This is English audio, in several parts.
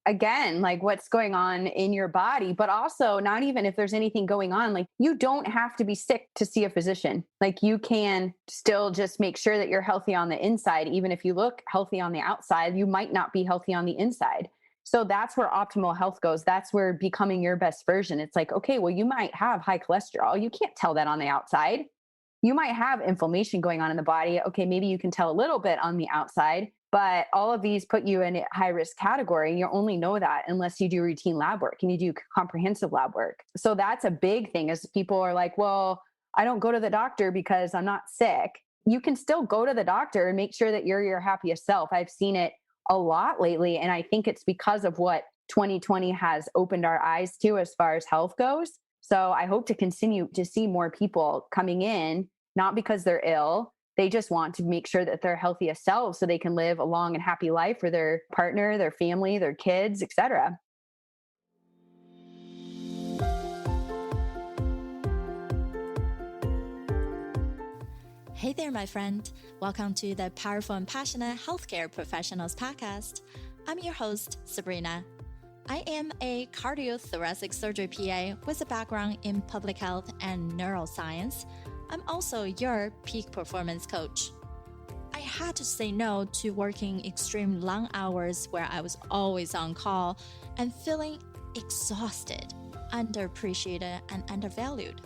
again, like what's going on in your body, but also not even if there's anything going on, like you don't have to be sick to see a physician. Like you can still just make sure that you're healthy on the inside. Even if you look healthy on the outside, you might not be healthy on the inside. So that's where optimal health goes. That's where becoming your best version. It's like, okay, well, you might have high cholesterol. You can't tell that on the outside. You might have inflammation going on in the body. Okay, maybe you can tell a little bit on the outside, but all of these put you in a high risk category. You only know that unless you do routine lab work and you do comprehensive lab work. So that's a big thing is people are like, well, I don't go to the doctor because I'm not sick. You can still go to the doctor and make sure that you're your happiest self. I've seen it a lot lately. And I think it's because of what 2020 has opened our eyes to as far as health goes. So I hope to continue to see more people coming in, not because they're ill. They just want to make sure that they're healthiest selves so they can live a long and happy life for their partner, their family, their kids, etc. Hey there, my friend. Welcome to the Powerful and Passionate Healthcare Professionals Podcast. I'm your host, Sabrina. I am a cardiothoracic surgery PA with a background in public health and neuroscience. I'm also your peak performance coach. I had to say no to working extreme long hours where I was always on call and feeling exhausted, underappreciated, and undervalued,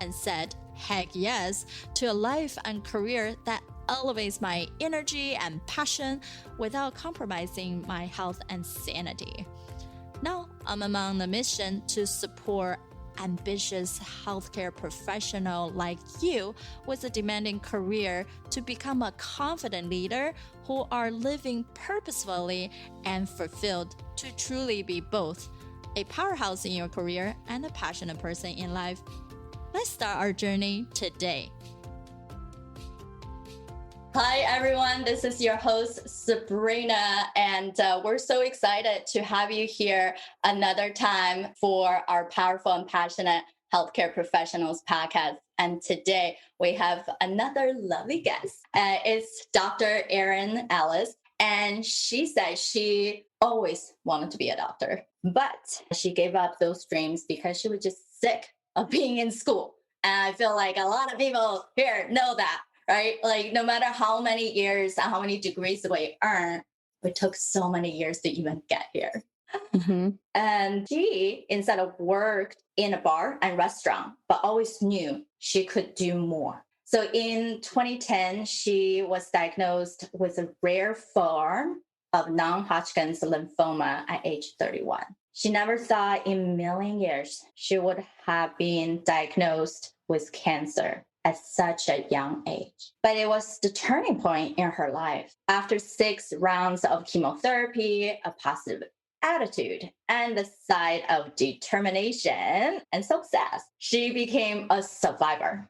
and said heck yes to a life and career that elevates my energy and passion without compromising my health and sanity. Now I'm on the mission to support ambitious healthcare professional like you with a demanding career to become a confident leader who are living purposefully and fulfilled to truly be both a powerhouse in your career and a passionate person in life. Let's start our journey today. Hi, everyone. This is your host, Sabrina, and we're so excited to have you here another time for our Powerful and Passionate Healthcare Professionals podcast. And today we have another lovely guest. It's Dr. Erin Ellis, and she said she always wanted to be a doctor, but she gave up those dreams because she was just sick of being in school. And I feel like a lot of people here know that. Right? Like no matter how many years and how many degrees we earn, it took so many years to even get here. Mm-hmm. And she, instead of worked in a bar and restaurant, but always knew she could do more. So in 2010, she was diagnosed with a rare form of non-Hodgkin's lymphoma at age 31. She never thought in a million years she would have been diagnosed with cancer at such a young age. But it was the turning point in her life. After 6 rounds of chemotherapy, a positive attitude, and the side of determination and success, she became a survivor.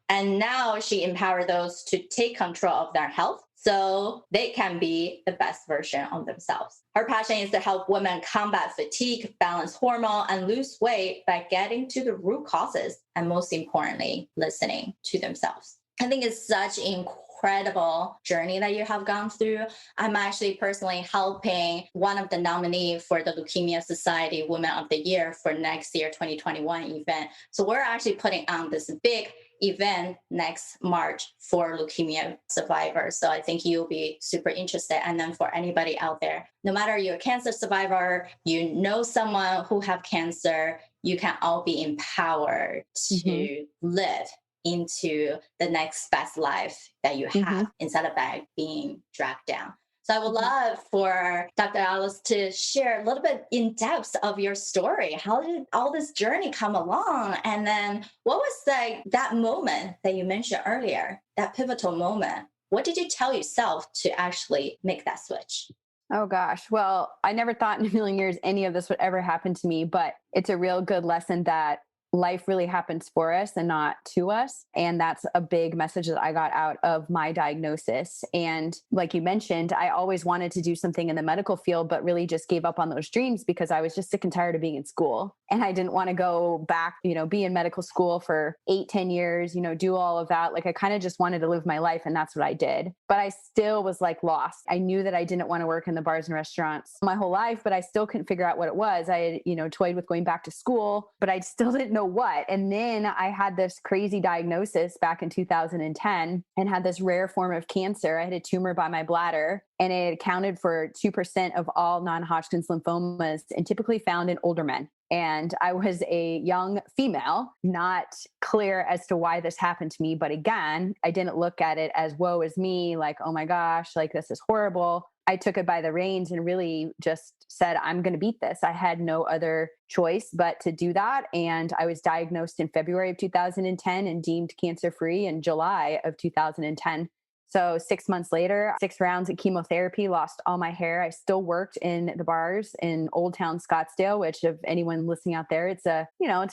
And now she empowered those to take control of their health so they can be the best version of themselves. Her passion is to help women combat fatigue, balance hormone, and lose weight by getting to the root causes and, most importantly, listening to themselves. I think it's such an incredible journey that you have gone through. I'm actually personally helping one of the nominees for the Leukemia Society Women of the Year for next year, 2021 event. So we're actually putting on this big event next March for leukemia survivors. So I think you'll be super interested. And then for anybody out there, no matter you're a cancer survivor, you know someone who have cancer, you can all be empowered to live into the next best life that you have instead of that being dragged down. So I would love for Dr. Ellis to share a little bit in depth of your story. How did all this journey come along? And then what was that moment that you mentioned earlier, that pivotal moment? What did you tell yourself to actually make that switch? Oh gosh. Well, I never thought in a million years any of this would ever happen to me, but it's a real good lesson that life really happens for us and not to us. And that's a big message that I got out of my diagnosis. And like you mentioned, I always wanted to do something in the medical field, but really just gave up on those dreams because I was just sick and tired of being in school. and I didn't want to go back, be in medical school for 8, 10 years, do all of that. Like I kind of just wanted to live my life, and that's what I did. But I still was like lost. I knew that I didn't want to work in the bars and restaurants my whole life, but I still couldn't figure out what it was. I had, toyed with going back to school, but I still didn't know what. And then I had this crazy diagnosis back in 2010 and had this rare form of cancer. I had a tumor by my bladder, and it accounted for 2% of all non-Hodgkin's lymphomas, and typically found in older men. And I was a young female, not clear as to why this happened to me. But again, I didn't look at it as woe is me, like, oh my gosh, like this is horrible. I took it by the reins and really just said, I'm going to beat this. I had no other choice but to do that. And I was diagnosed in February of 2010 and deemed cancer-free in July of 2010. So 6 months later, 6 rounds of chemotherapy, lost all my hair. I still worked in the bars in Old Town Scottsdale, which if anyone listening out there, it's a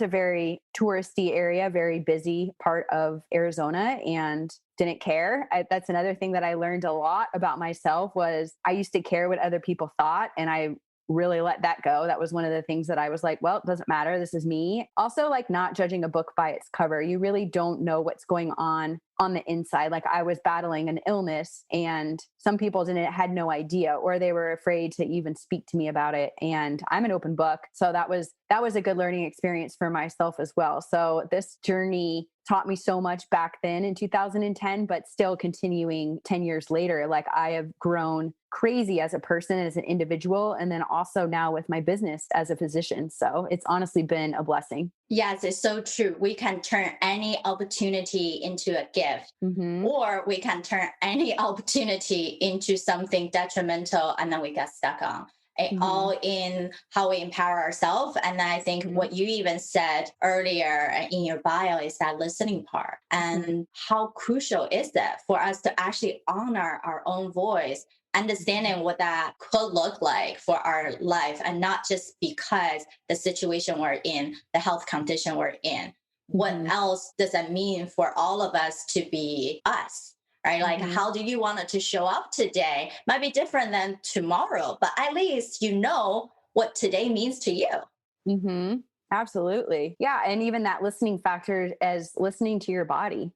very touristy area, very busy part of Arizona, and didn't care. That's another thing that I learned a lot about myself was I used to care what other people thought, and I really let that go. That was one of the things that I was like, well, it doesn't matter. This is me. Also, like not judging a book by its cover. You really don't know what's going on the inside. Like I was battling an illness, and some people had no idea, or they were afraid to even speak to me about it. And I'm an open book. So that was a good learning experience for myself as well. So this journey taught me so much back then in 2010, but still continuing 10 years later. Like I have grown crazy as a person, as an individual, and then also now with my business as a physician. So it's honestly been a blessing. Yes, it's so true. We can turn any opportunity into a gift, or we can turn any opportunity into something detrimental, and then we get stuck on. It all in how we empower ourselves. And I think what you even said earlier in your bio is that listening part. And how crucial is that for us to actually honor our own voice, understanding what that could look like for our life, and not just because the situation we're in, the health condition we're in. What else does that mean for all of us to be us? Right? Like, how do you want it to show up today? Might be different than tomorrow, but at least you know what today means to you. Absolutely. Yeah. And even that listening factor as listening to your body.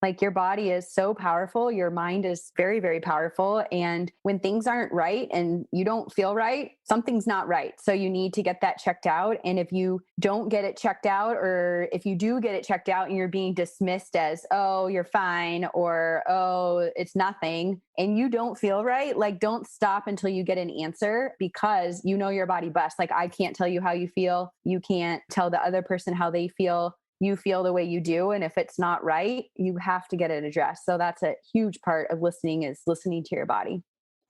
Like your body is so powerful. Your mind is very, very powerful. And when things aren't right and you don't feel right, something's not right. So you need to get that checked out. And if you don't get it checked out, or if you do get it checked out and you're being dismissed as, oh, you're fine, or, oh, it's nothing, and you don't feel right, like don't stop until you get an answer, because you know your body best. Like I can't tell you how you feel. You can't tell the other person how they feel. You feel the way you do. And if it's not right, you have to get it addressed. So that's a huge part of listening, is listening to your body.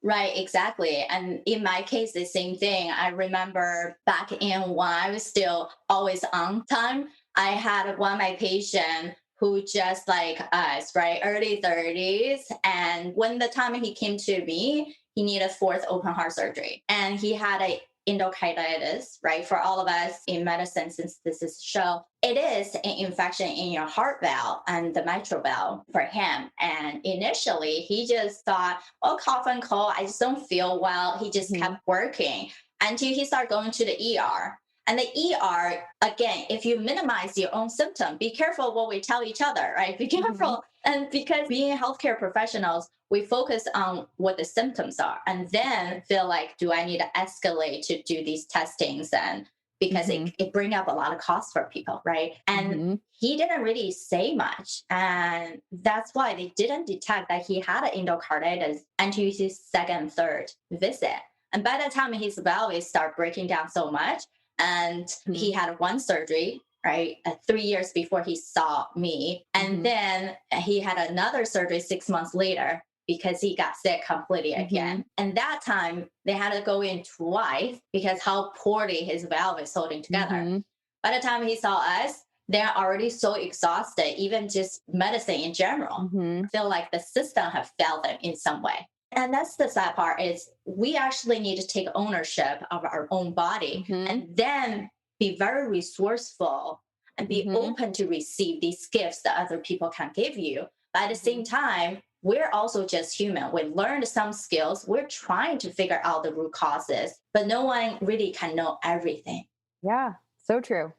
Right, exactly. And in my case, the same thing. I remember back in when I was still always on time, I had one of my patients who just like us, right, early 30s. And when the time he came to me, he needed fourth open heart surgery. And he had a endocarditis, right? For all of us in medicine, since this is a show, it is an infection in your heart valve and the mitral valve for him. And initially, he just thought, oh, cough and cold, I just don't feel well. He just kept working until he started going to the ER. And the ER, again, if you minimize your own symptom, be careful what we tell each other, right? Be careful. And because being healthcare professionals, we focus on what the symptoms are, and then feel like, do I need to escalate to do these testings? And because it brings up a lot of costs for people, right? And he didn't really say much. And that's why they didn't detect that he had an endocarditis until his second, third visit. And by the time his valves start breaking down so much, and he had one surgery, right, 3 years before he saw me. And then he had another surgery 6 months later because he got sick completely again. And that time they had to go in twice because how poorly his valve is holding together. By the time he saw us, they're already so exhausted, even just medicine in general. Feel like the system have failed them in some way. And that's the sad part, is we actually need to take ownership of our own body and then be very resourceful and be open to receive these gifts that other people can give you. But at the same time, we're also just human. We learned some skills. We're trying to figure out the root causes, but no one really can know everything. Yeah. So true.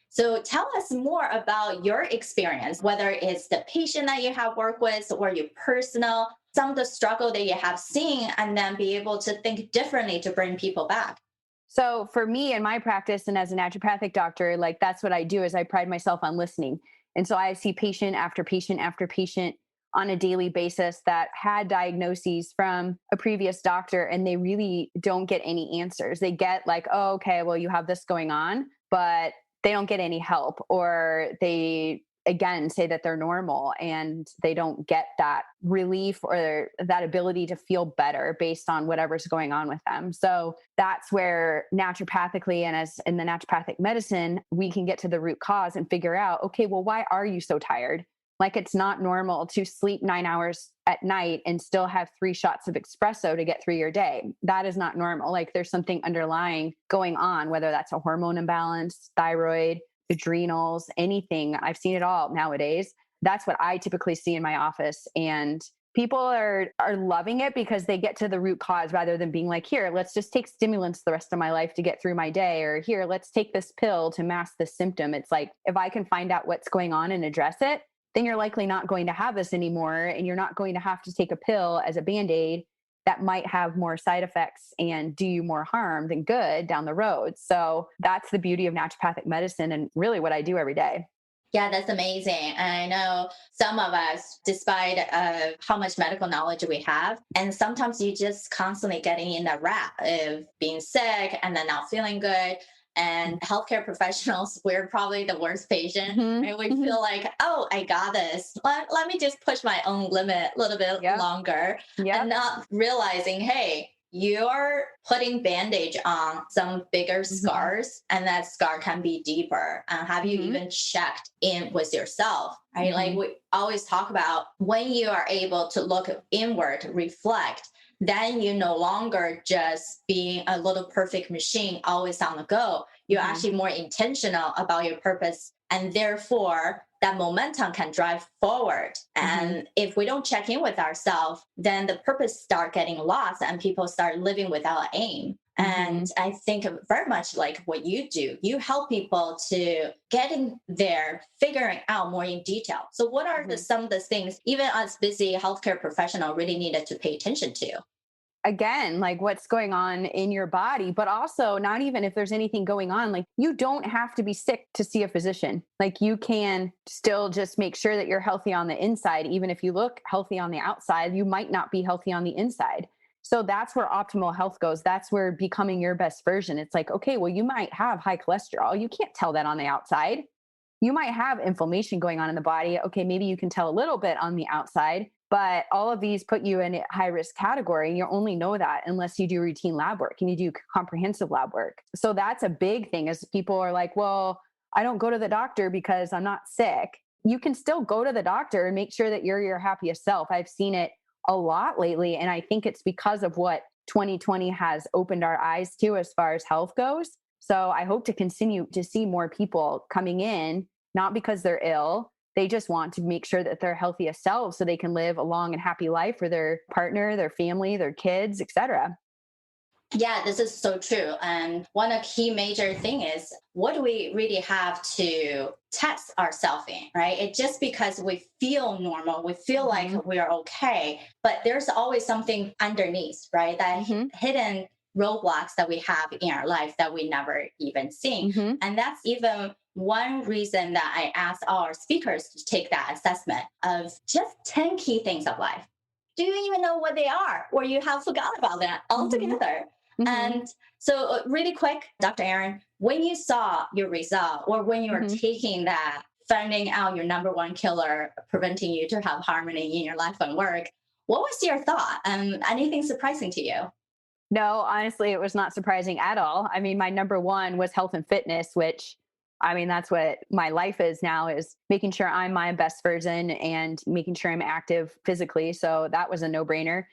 So tell us more about your experience, whether it's the patient that you have worked with or your personal, some of the struggle that you have seen, and then be able to think differently to bring people back. So for me in my practice and as a naturopathic doctor, like that's what I do is I pride myself on listening. And so I see patient after patient after patient on a daily basis that had diagnoses from a previous doctor and they really don't get any answers. They get like, oh, okay, well, you have this going on, but they don't get any help, or they again say that they're normal and they don't get that relief or that ability to feel better based on whatever's going on with them. So that's where naturopathically and as in the naturopathic medicine, we can get to the root cause and figure out, okay, well, why are you so tired? Like it's not normal to sleep 9 hours at night and still have 3 shots of espresso to get through your day. That is not normal. Like there's something underlying going on, whether that's a hormone imbalance, thyroid, adrenals, anything. I've seen it all nowadays. That's what I typically see in my office. And people are loving it because they get to the root cause rather than being like, here, let's just take stimulants the rest of my life to get through my day, or here, let's take this pill to mask this symptom. It's like, if I can find out what's going on and address it, then you're likely not going to have this anymore. And you're not going to have to take a pill as a band-aid that might have more side effects and do you more harm than good down the road. So that's the beauty of naturopathic medicine and really what I do every day. Yeah, that's amazing. And I know some of us, despite how much medical knowledge we have, and sometimes you just constantly getting in a rut of being sick and then not feeling good. And healthcare professionals, we're probably the worst patient. Mm-hmm. And we Mm-hmm. feel like, oh, I got this. Let me just push my own limit a little bit Yep. longer, and Yep. not realizing, hey, you're putting bandage on some bigger Mm-hmm. scars, and that scar can be deeper. Have you Mm-hmm. even checked in with yourself? Right? Like Mm-hmm. we always talk about, when you are able to look inward, reflect, then you no longer just being a little perfect machine always on the go. You're Mm-hmm. actually more intentional about your purpose, and therefore that momentum can drive forward. Mm-hmm. And if we don't check in with ourselves, then the purpose start getting lost and people start living without aim. Mm-hmm. And I think very much like what you do, you help people to get in there, figuring out more in detail. So what are Mm-hmm. some of the things, even as busy healthcare professional, really needed to pay attention to? Again, like what's going on in your body, but also not even if there's anything going on, like you don't have to be sick to see a physician. Like you can still just make sure that you're healthy on the inside. Even if you look healthy on the outside, you might not be healthy on the inside. So that's where optimal health goes. That's where becoming your best version. It's like, okay, well, you might have high cholesterol. You can't tell that on the outside. You might have inflammation going on in the body. Okay, maybe you can tell a little bit on the outside, but all of these put you in a high risk category. You only know that unless you do routine lab work and you do comprehensive lab work. So that's a big thing is people are like, well, I don't go to the doctor because I'm not sick. You can still go to the doctor and make sure that you're your happiest self. I've seen it a lot lately. And I think it's because of what 2020 has opened our eyes to as far as health goes. So I hope to continue to see more people coming in, not because they're ill. They just want to make sure that they're healthiest selves so they can live a long and happy life for their partner, their family, their kids, etc. Yeah, this is so true. And one of the key major thing is, what do we really have to test ourselves in, right? It just because we feel normal, we feel Mm-hmm. like we're okay, but there's always something underneath, right? That Mm-hmm. hidden roadblocks that we have in our life that we never even seen. Mm-hmm. And that's even one reason that I asked all our speakers to take that assessment of just 10 key things of life. Do you even know what they are? Or you have forgot about that Mm-hmm. altogether? Mm-hmm. And so, really quick, Dr. Erin, when you saw your result, or when you were Mm-hmm. taking that, finding out your number one killer, preventing you to have harmony in your life and work, what was your thought? Anything surprising to you? No, honestly, it was not surprising at all. I mean, my number one was health and fitness, which I mean, that's what my life is now is making sure I'm my best version and making sure I'm active physically. So that was a no brainer.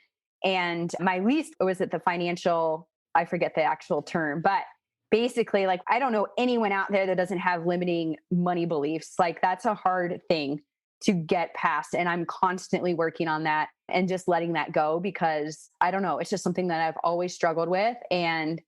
And my least was at the financial, I forget the actual term, but basically, like, I don't know anyone out there that doesn't have limiting money beliefs. Like, that's a hard thing to get past. And I'm constantly working on that and just letting that go because I don't know, it's just something that I've always struggled with. And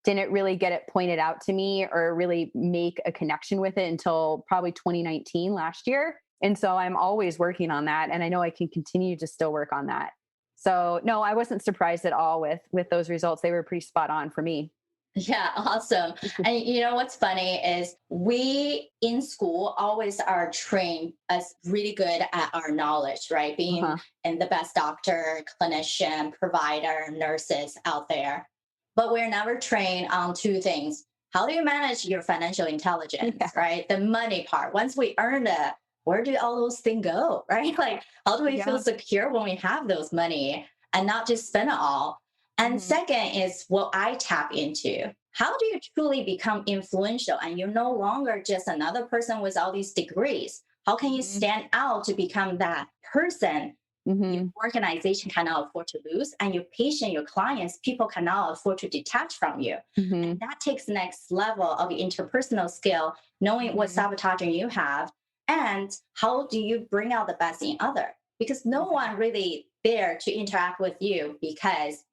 didn't really get it pointed out to me or really make a connection with it until probably 2019 last year. And so I'm always working on that. And I know I can continue to still work on that. So no, I wasn't surprised at all with those results. They were pretty spot on for me. Yeah, awesome. And you know what's funny is we in school always are trained as really good at our knowledge, right? Being Uh-huh. and the best doctor, clinician, provider, nurses out there. But we're never trained on two things. How do you manage your financial Yeah. intelligence, right? The money part. Once we earn it, where do all those things go, right? Like, how do we feel Yeah. secure when we have those money and not just spend it all? And Mhm. second is what I tap into. How do you truly become influential and you're no longer just another person with all these degrees? How can you Mhm. stand out to become that person your Mhm. organization cannot afford to lose and your patient, your clients, people cannot afford to detach from you? And Mhm. that takes the next level of interpersonal skill, knowing what Mhm. sabotaging you have and how do you bring out the best in other, because no Mhm. one really there to interact with you because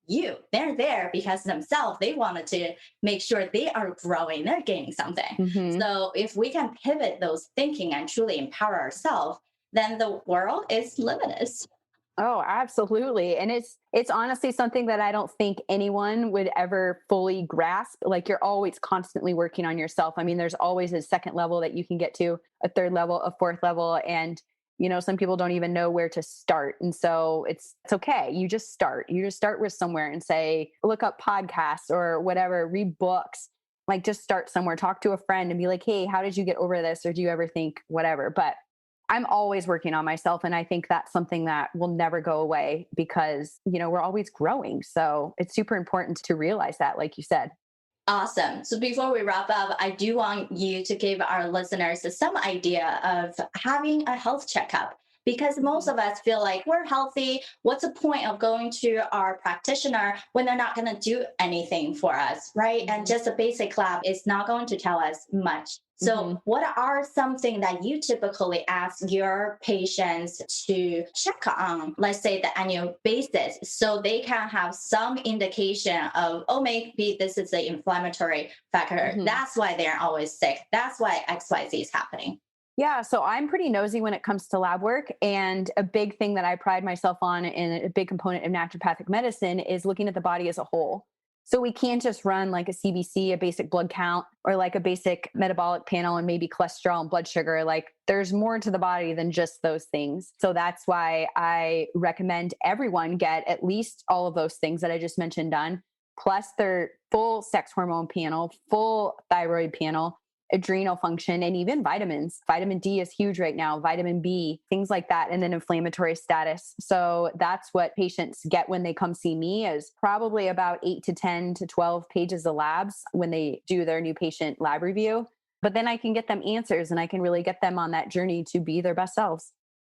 they're there because themselves they wanted to make sure they are growing, they're gaining something. Mhm. So if we can pivot those thinking and truly empower ourselves, then the world is limitless. Oh, absolutely. And it's honestly something that I don't think anyone would ever fully grasp. Like you're always constantly working on yourself. I mean, there's always a second level that you can get to, a third level, a fourth level, and some people don't even know where to start. And so it's okay. You just start. You just start with somewhere and say, look up podcasts or whatever, read books. Like just start somewhere, talk to a friend and be like, "Hey, how did you get over this?" Or do you ever think whatever? But I'm always working on myself. And I think that's something that will never go away because, we're always growing. So it's super important to realize that, like you said. Awesome. So before we wrap up, I do want you to give our listeners some idea of having a health checkup, because most Mhm. of us feel like we're healthy. What's the point of going to our practitioner when they're not going to do anything for us, right? And Mhm. just a basic lab is not going to tell us much. So, Mhm. what are something that you typically ask your patients to check on, let's say the annual basis, so they can have some indication of, oh, maybe this is the inflammatory factor. Mhm. That's why they're always sick. That's why XYZ is happening. Yeah, so I'm pretty nosy when it comes to lab work. And a big thing that I pride myself on, and a big component of naturopathic medicine, is looking at the body as a whole. So we can't just run like a CBC, a basic blood count, or like a basic metabolic panel and maybe cholesterol and blood sugar. Like there's more to the body than just those things. So that's why I recommend everyone get at least all of those things that I just mentioned done, plus their full sex hormone panel, full thyroid panel, adrenal function, and even vitamins. Vitamin D is huge right now, vitamin B, things like that, and then inflammatory status. So that's what patients get when they come see me, is probably about 8 to 10 to 12 pages of labs when they do their new patient lab review. But then I can get them answers and I can really get them on that journey to be their best selves.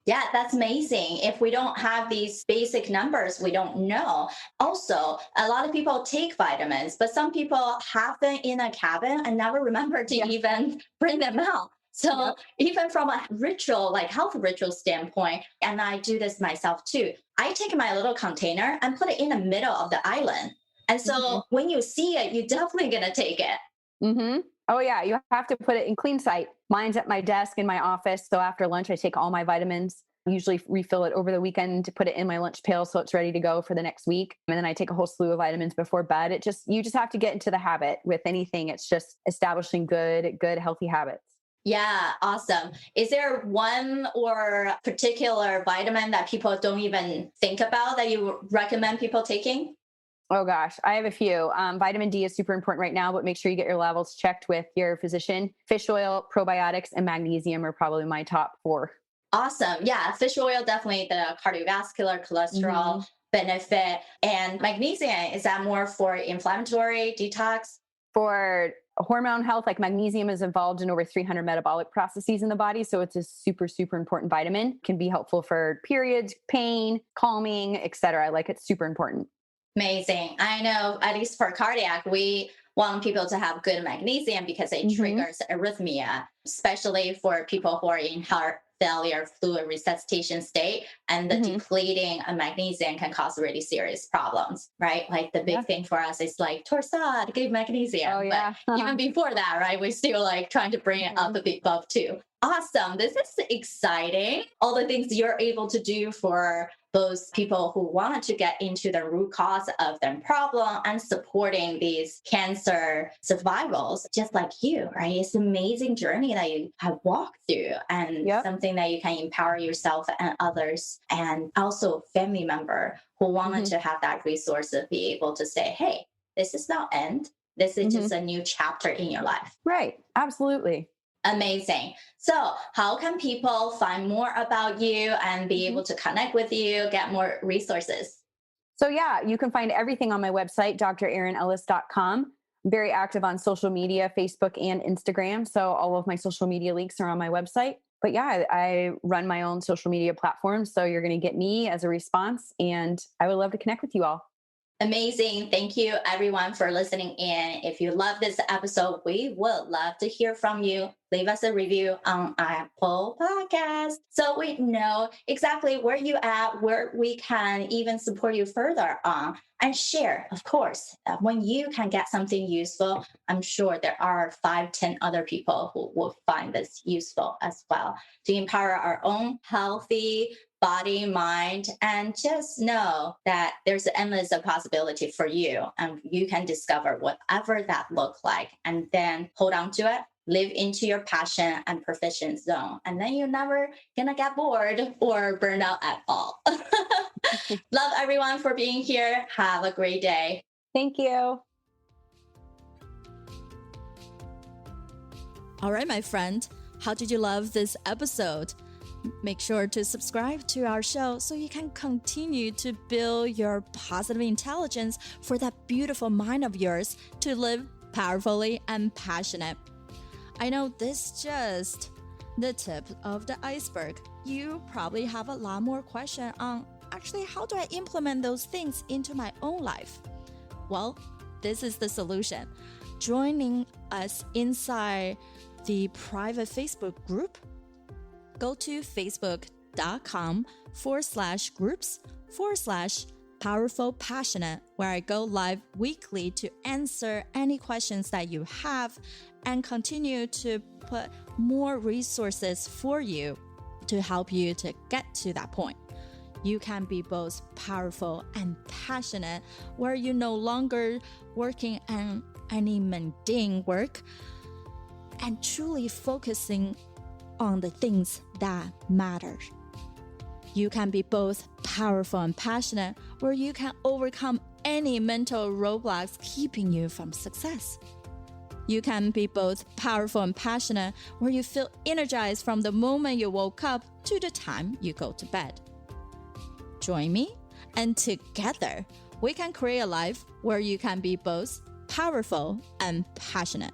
Yeah, that's amazing. If we don't have these basic numbers, we don't know. Also, a lot of people take vitamins, but some people have them in a cabin and never remember to Yeah. even bring them out. So, Yep. even from a ritual, like health ritual standpoint, and I do this myself too, I take my little container and put it in the middle of the island. And Hmm. so, when you see it, you're definitely going to take it. Hmm. Oh, yeah. You have to put it in clean sight. Mine's at my desk in my office. So after lunch, I take all my vitamins, usually refill it over the weekend to put it in my lunch pail so it's ready to go for the next week. And then I take a whole slew of vitamins before bed. You just have to get into the habit with anything. It's just establishing good, healthy habits. Yeah, awesome. Is there one or particular vitamin that people don't even think about that you recommend people taking? Oh gosh, I have a few. Vitamin D is super important right now, but make sure you get your levels checked with your physician. Fish oil, probiotics, and magnesium are probably my top four. Awesome. Yeah, fish oil, definitely the cardiovascular cholesterol Hmm. benefit. And magnesium, is that more for inflammatory detox? For hormone health, like magnesium is involved in over 300 metabolic processes in the body. So it's a super important vitamin. Can be helpful for periods, pain, calming, etc. Like it's super important. Amazing. I know, at least for cardiac, we want people to have good magnesium because it Hmm. triggers arrhythmia, especially for people who are in heart failure, fluid resuscitation state, and the depleting of magnesium can cause really serious problems, right? Like the big thing for us is like Torsad, give magnesium. Oh, yeah. But even before that, right, we're still like trying to bring it up a bit above too. Awesome. This is exciting. All the things you're able to do for those people who want to get into the root cause of their problem and supporting these cancer survivals, just like you, right? It's an amazing journey that you have walked through and something that you can empower yourself and others, and also family member who wanted to have that resource to be able to say, hey, this is not end. This is just a new chapter in your life. Right. Absolutely. Amazing. So how can people find more about you and be able to connect with you, get more resources? So yeah, you can find everything on my website, drerinellis.com. I'm very active on social media, Facebook and Instagram. So all of my social media links are on my website. But yeah, I run my own social media platforms. So you're going to get me as a response, and I would love to connect with you all. Amazing. Thank you, everyone, for listening in. If you love this episode, we would love to hear from you. Leave us a review on Apple Podcasts so we know exactly where you at, where we can even support you further on, and share, of course. When you can get something useful, I'm sure there are 5-10 other people who will find this useful as well, to empower our own healthy body, mind, and just know that there's endless possibility for you, and you can discover whatever that looks like, and then hold on to it, live into your passion and proficient zone, and then you're never gonna get bored or burn out at all. Love everyone for being here. Have a great day. Thank you. All right, my friend, how did you love this episode? Make sure to subscribe to our show so you can continue to build your positive intelligence for that beautiful mind of yours to live powerfully and passionate. I know this is just the tip of the iceberg. You probably have a lot more questions on actually how do I implement those things into my own life? Well, this is the solution. Joining us inside the private Facebook group, go to facebook.com/groups/powerful passionate, where I go live weekly to answer any questions that you have and continue to put more resources for you to help you to get to that point. You can be both powerful and passionate, where you're no longer working on any mundane work and truly focusing on the things that matter. You can be both powerful and passionate, where you can overcome any mental roadblocks keeping you from success. You can be both powerful and passionate, where you feel energized from the moment you woke up to the time you go to bed. Join me, and together we can create a life where you can be both powerful and passionate.